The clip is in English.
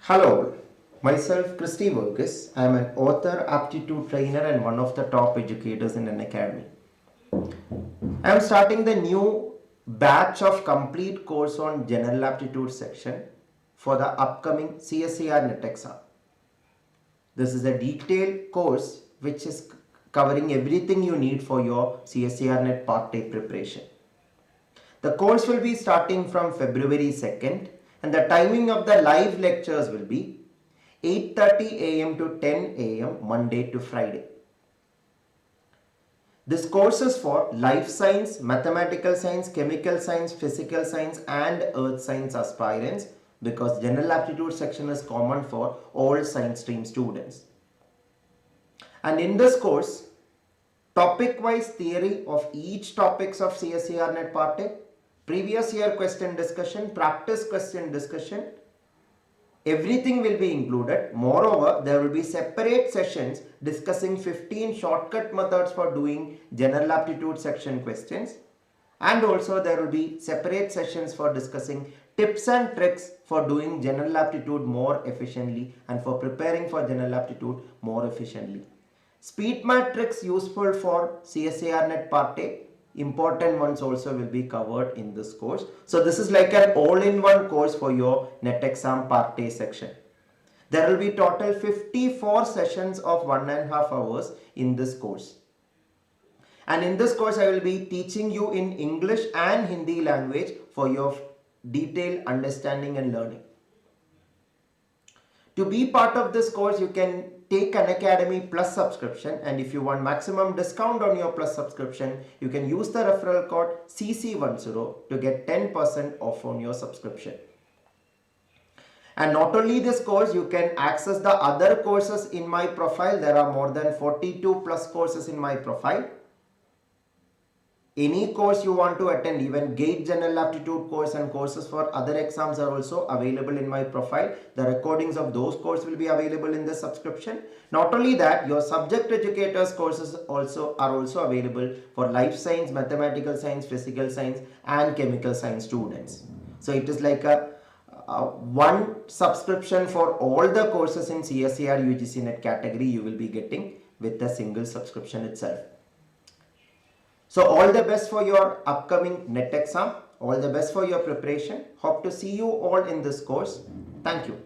Hello, myself Christy Varghese. I am an author, aptitude trainer and one of the top educators in an academy. I am starting the new batch of complete course on General Aptitude section for the upcoming CSIR-NET exam. This is a detailed course which is covering everything you need for your CSIR-NET Part A preparation. The course will be starting from February 2nd and the timing of the live lectures will be 8:30 a.m. to 10 a.m. Monday to Friday. This course is for life science, mathematical science, chemical science, physical science and earth science aspirants because general aptitude section is common for all science stream students. And in this course, topic-wise theory of each topics of CSIR-NET Part A, previous year question discussion, practice question discussion, everything will be included. Moreover, there will be separate sessions discussing 15 shortcut methods for doing general aptitude section questions. And also there will be separate sessions for discussing tips and tricks for doing general aptitude more efficiently and for preparing for general aptitude more efficiently. Speed matrix useful for CSIR-NET Part A. Important ones also will be covered in this course. So this is like an all-in-one course for your NET exam Part A section. There will be total 54 sessions of 1.5 hours in this course. And in this course, I will be teaching you in English and Hindi language for your detailed understanding and learning. To be part of this course, you can take an Academy Plus subscription, and if you want maximum discount on your Plus subscription, you can use the referral code CC10 to get 10% off on your subscription. And not only this course, you can access the other courses in my profile. There are more than 42 plus courses in my profile. Any course you want to attend, even GATE General Aptitude course and courses for other exams are also available in my profile. The recordings of those courses will be available in the subscription. Not only that, your subject educators courses are also available for life science, mathematical science, physical science and chemical science students. So it is like a one subscription for all the courses in CSIR-UGC NET category you will be getting with a single subscription itself. So all the best for your upcoming NET exam. All the best for your preparation. Hope to see you all in this course. Thank you.